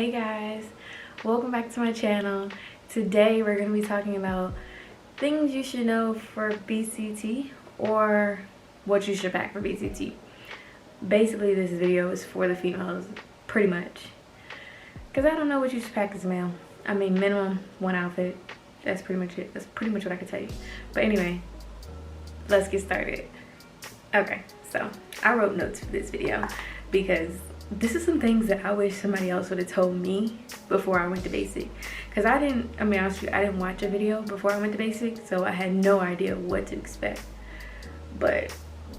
Hey guys, welcome back to my channel. Today we're going to be talking about things you should know for BCT or what you should pack for BCT. Basically this video is for the females pretty much, because I don't know what you should pack as a male. I mean, minimum one outfit. That's pretty much it. That's pretty much what I can tell you. But anyway, let's get started. Okay, so I wrote notes for this video because this is some things that I wish somebody else would have told me before I went to basic. Because I didn't watch a video before I went to basic, so I had no idea what to expect. But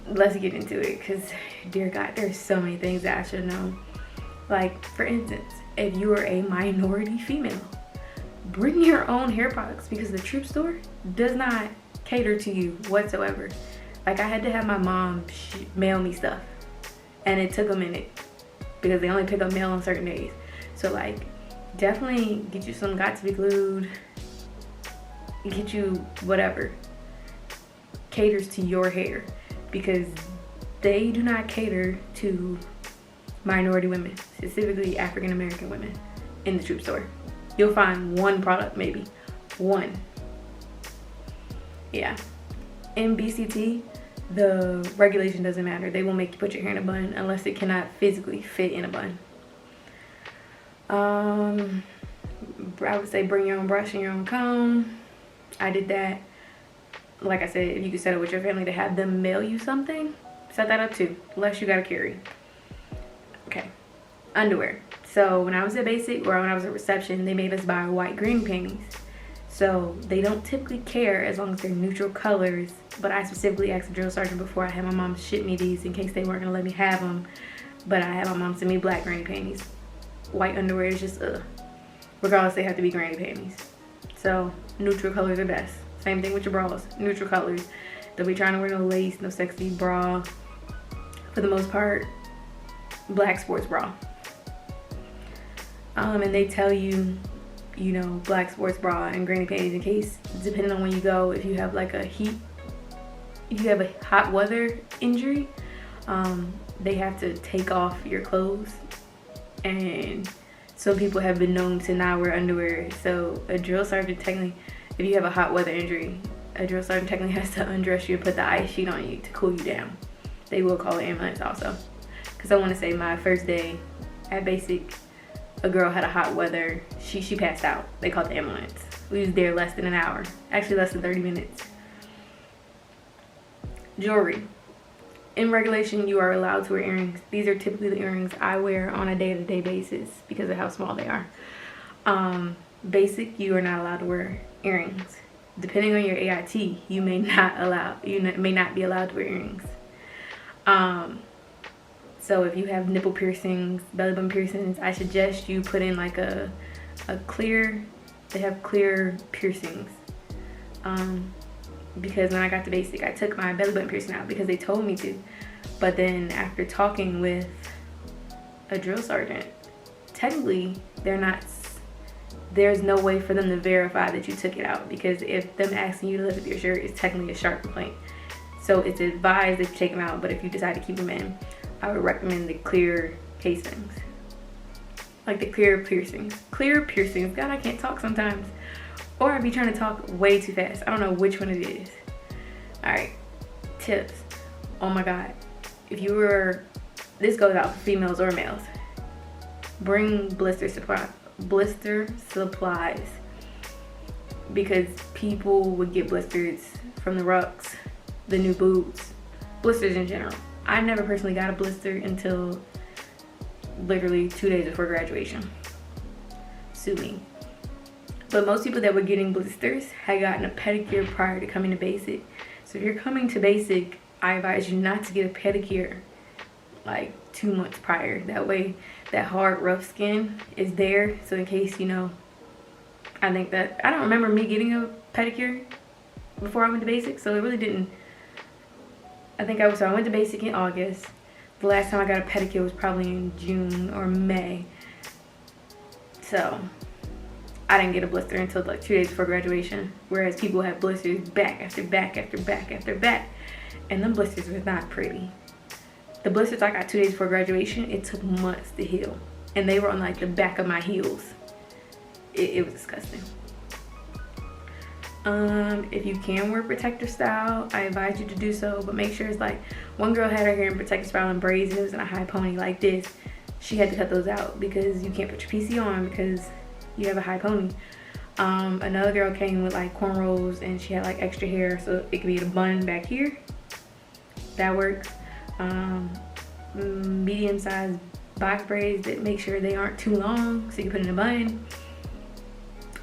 let's get into it, because dear God, there's so many things that I should know. Like, for instance, if you are a minority female, bring your own hair products, because the Troop store does not cater to you whatsoever. Like, I had to have my mom mail me stuff, and it took a minute because they only pick up mail on certain days. So like, definitely get you some got to be glued, get you whatever caters to your hair, because they do not cater to minority women, specifically African American women, in the Troop store. You'll find one product, maybe one. Yeah, in BCT the regulation doesn't matter. They will make you put your hair in a bun unless it cannot physically fit in a bun. I would say bring your own brush and your own comb. I did that. Like I said, if you could set up with your family to have them mail you something, set that up too, unless you gotta carry. Okay, underwear. So when I was at basic, or when I was at reception, they made us buy white granny panties. So they don't typically care as long as they're neutral colors, but I specifically asked the drill sergeant before I had my mom ship me these in case they weren't gonna let me have them. But I had my mom send me black granny panties. White underwear is just regardless, they have to be granny panties. So neutral colors are best. Same thing with your bras, neutral colors. Don't be trying to wear no lace, no sexy bra. For the most part, black sports bra. And they tell you, you know, black sports bra and granny panties in case, depending on when you go, if you have like if you have a hot weather injury, they have to take off your clothes, and some people have been known to not wear underwear. So a drill sergeant technically, if you have a hot weather injury, a drill sergeant technically has to undress you and put the ice sheet on you to cool you down. They will call an ambulance also, because I want to say my first day at basic, a girl had a hot weather, she passed out. They called the ambulance. We was there less than an hour, actually less than 30 minutes. Jewelry. In regulation, you are allowed to wear earrings. These are typically the earrings I wear on a day-to-day basis because of how small they are. Basic, you are not allowed to wear earrings. Depending on your AIT, you may not be allowed to wear earrings. So if you have nipple piercings, belly button piercings, I suggest you put in like a clear, they have clear piercings. Because when I got to basic, I took my belly button piercing out because they told me to. But then after talking with a drill sergeant, technically there's no way for them to verify that you took it out, because if them asking you to lift up your shirt is technically a sharp complaint. So it's advised that you take them out, but if you decide to keep them in, I would recommend the clear casings. Like the clear piercings. Clear piercings. God, I can't talk sometimes. Or I'd be trying to talk way too fast. I don't know which one it is. Alright. Tips. Oh my God. If you were, this goes out for females or males, bring blister supplies. Because people would get blisters from the rucks, the new boots, blisters in general. I never personally got a blister until literally 2 days before graduation. Sue me. But most people that were getting blisters had gotten a pedicure prior to coming to basic. So if you're coming to basic, I advise you not to get a pedicure like 2 months prior. That way that hard, rough skin is there. So in case, you know, I don't remember me getting a pedicure before I went to basic, so it really didn't. I went to basic in August. The last time I got a pedicure was probably in June or May. So I didn't get a blister until like 2 days before graduation. Whereas people have blisters back after back after back after back. And them blisters were not pretty. The blisters I got 2 days before graduation, it took months to heal. and they were on like the back of my heels. It was disgusting. If you can wear protector style, I advise you to do so, but make sure it's like, one girl had her hair in protector style and braids, and it was in a high pony like this. She had to cut those out because you can't put your PC on because you have a high pony. Another girl came with like cornrows, and she had like extra hair, so it could be a bun back here. That works. Medium-sized box braids that make sure they aren't too long, so you can put in a bun.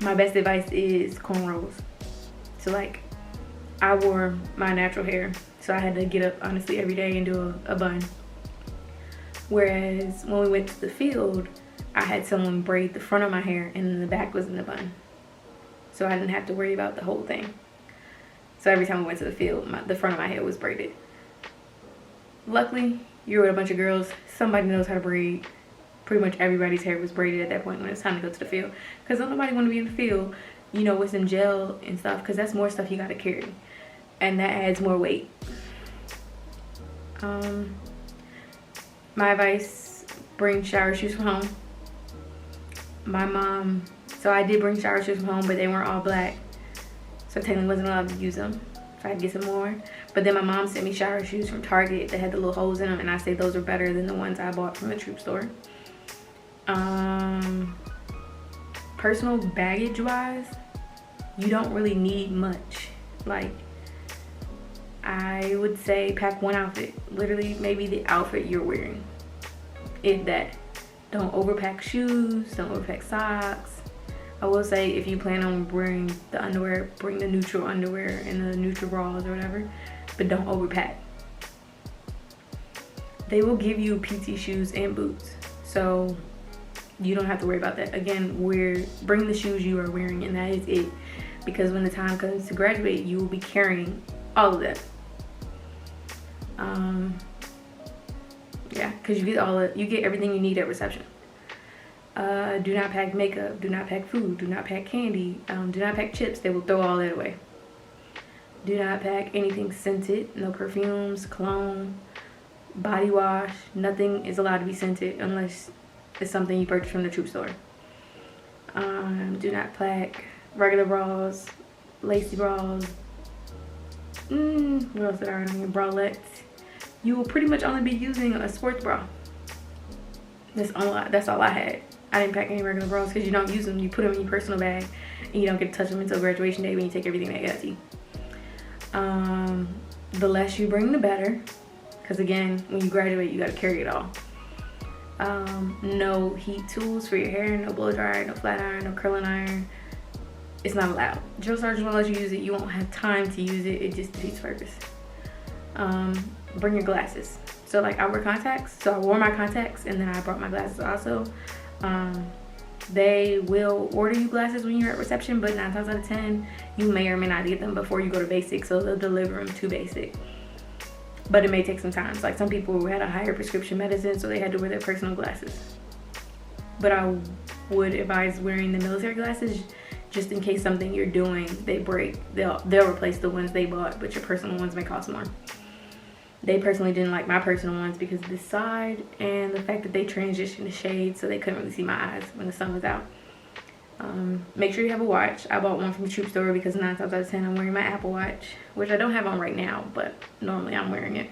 My best advice is cornrows. So like, I wore my natural hair, so I had to get up honestly every day and do a bun. Whereas when we went to the field, I had someone braid the front of my hair and then the back was in the bun. So I didn't have to worry about the whole thing. So every time we went to the field, the front of my hair was braided. Luckily, you're with a bunch of girls, somebody knows how to braid. Pretty much everybody's hair was braided at that point when it's time to go to the field. Because don't nobody want to be in the field, you know, with some gel and stuff, because that's more stuff you got to carry. And that adds more weight. My advice, bring shower shoes from home. My mom, so I did bring shower shoes from home, but they weren't all black. So I technically wasn't allowed to use them. So I had to get some more. But then my mom sent me shower shoes from Target that had the little holes in them, and I say those are better than the ones I bought from the Troop store. Personal baggage wise, you don't really need much. Like, I would say pack one outfit, literally maybe the outfit you're wearing, if that. Don't overpack shoes, don't overpack socks. I will say, if you plan on wearing the underwear, bring the neutral underwear and the neutral bras or whatever, but don't overpack. They will give you PT shoes and boots, so you don't have to worry about that. Again, bring the shoes you are wearing, and that is it. Because when the time comes to graduate, you will be carrying all of that. Yeah, because you get everything you need at reception. Do not pack makeup, do not pack food, do not pack candy, do not pack chips. They will throw all that away. Do not pack anything scented, no perfumes, cologne, body wash. Nothing is allowed to be scented unless it's something you purchase from the Troop store. Do not pack regular bras, lacy bras. What else did I write on here? Bralettes. You will pretty much only be using a sports bra. That's all I had. I didn't pack any regular bras because you don't use them. You put them in your personal bag and you don't get to touch them until graduation day when you take everything that you got to you. The less you bring, the better. Because again, when you graduate, you got to carry it all. No heat tools for your hair, no blow dryer, no flat iron, no curling iron. It's not allowed. Drill sergeant won't let you use it. You won't have time to use it. It just defeats purpose. Bring your glasses. So like, I wear contacts, so I wore my contacts and then I brought my glasses also. They will order you glasses when you're at reception, but 9 times out of 10 you may or may not get them before you go to basic, so they'll deliver them to basic. But it may take some time. Like, some people had a higher prescription medicine, so they had to wear their personal glasses. But I would advise wearing the military glasses just in case something you're doing, they break. They'll replace the ones they bought, but your personal ones may cost more. They personally didn't like my personal ones because of this side and the fact that they transitioned to shade, so they couldn't really see my eyes when the sun was out. Make sure you have a watch. I bought one from the Troop store because 9 times out of 10 I'm wearing my Apple Watch, which I don't have on right now, but normally I'm wearing it.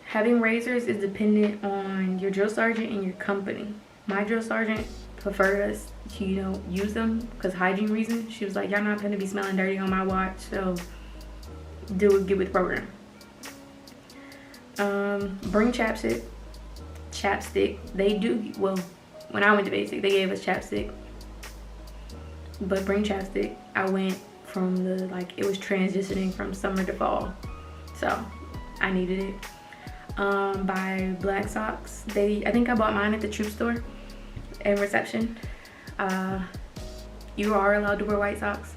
Having razors is dependent on your drill sergeant and your company. My drill sergeant preferred us to, use them because hygiene reasons. She was like, y'all not going to be smelling dirty on my watch, so get with the program. Bring chapstick. They do, well, when I went to basic, they gave us chapstick, but bring chapstick. I went from it was transitioning from summer to fall, so I needed it. Buy black socks. I think I bought mine at the Troop store in reception. You are allowed to wear white socks,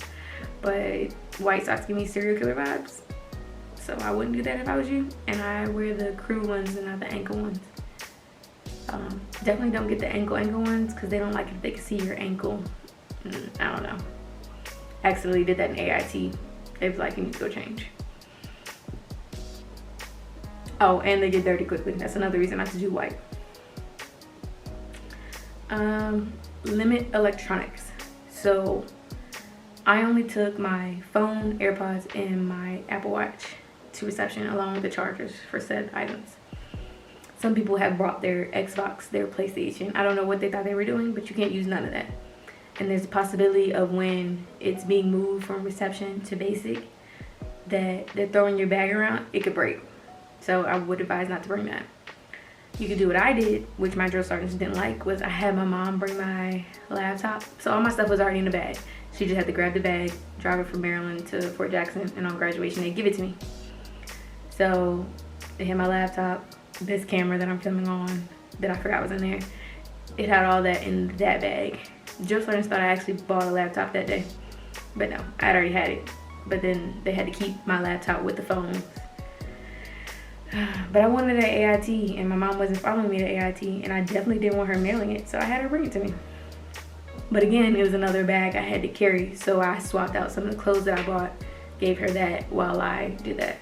but white socks give me serial killer vibes, so I wouldn't do that if I was you. And I wear the crew ones and not the ankle ones. Definitely don't get the ankle ones because they don't like it if they can see your ankle. I don't know. Accidentally did that in AIT. They was like, you need to go change. Oh, and they get dirty quickly. That's another reason not to do white. Limit electronics. So I only took my phone, AirPods, and my Apple Watch to reception along with the chargers for said items. Some people have brought their Xbox, their PlayStation. I don't know what they thought they were doing, but you can't use none of that. And there's a possibility of when it's being moved from reception to basic that they're throwing your bag around, it could break. So I would advise not to bring that. You could do what I did, which my drill sergeants didn't like, was I had my mom bring my laptop. So all my stuff was already in the bag. She just had to grab the bag, drive it from Maryland to Fort Jackson, and on graduation they give it to me. So they had my laptop, this camera that I'm filming on that I forgot was in there. It had all that in that bag. Drill sergeants thought I actually bought a laptop that day, but no, I had already had it. But then they had to keep my laptop with the phones. But I wanted an AIT, and my mom wasn't following me to AIT, and I definitely didn't want her mailing it, so I had her bring it to me. But again, it was another bag I had to carry, so I swapped out some of the clothes that I bought, gave her that while I did that.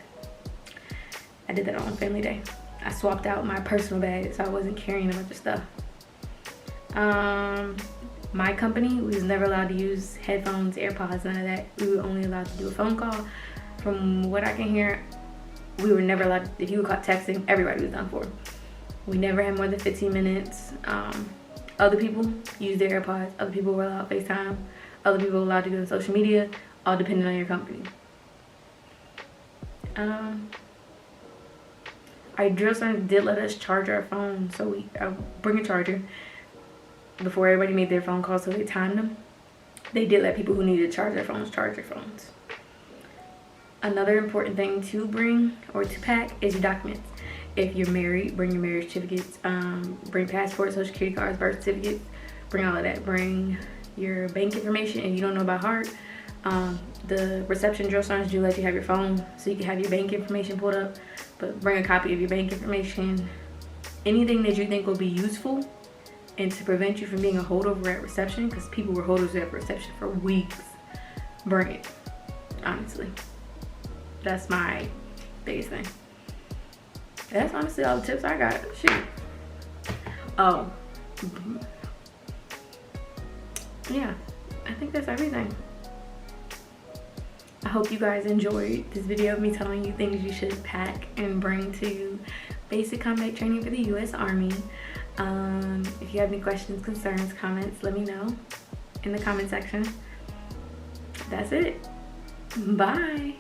I did that on Family Day. I swapped out my personal bag, so I wasn't carrying a bunch of stuff. My company, we was never allowed to use headphones, AirPods, none of that. We were only allowed to do a phone call. From what I can hear, we were never allowed, if you were caught texting, everybody was done for. We never had more than 15 minutes. Other people used their AirPods. Other people were allowed FaceTime. Other people were allowed to go on social media, all depending on your company. Our drill sergeant did let us charge our phone, so we bring a charger. Before everybody made their phone calls, so they timed them. They did let people who needed to charge their phones charge their phones. Another important thing to bring or to pack is your documents. If you're married, bring your marriage certificates. Bring passports, social security cards, birth certificates. Bring all of that. Bring your bank information if you don't know by heart. The reception drill sergeants do let you have your phone so you can have your bank information pulled up. But bring a copy of your bank information. Anything that you think will be useful and to prevent you from being a holdover at reception, because people were holdovers at reception for weeks. Bring it, honestly. That's my biggest thing. That's honestly all the tips I got. Shoot. Oh. Yeah, I think that's everything. I hope you guys enjoyed this video of me telling you things you should pack and bring to basic combat training for the U.S. Army. If you have any questions, concerns, comments, let me know in the comment section. That's it. Bye.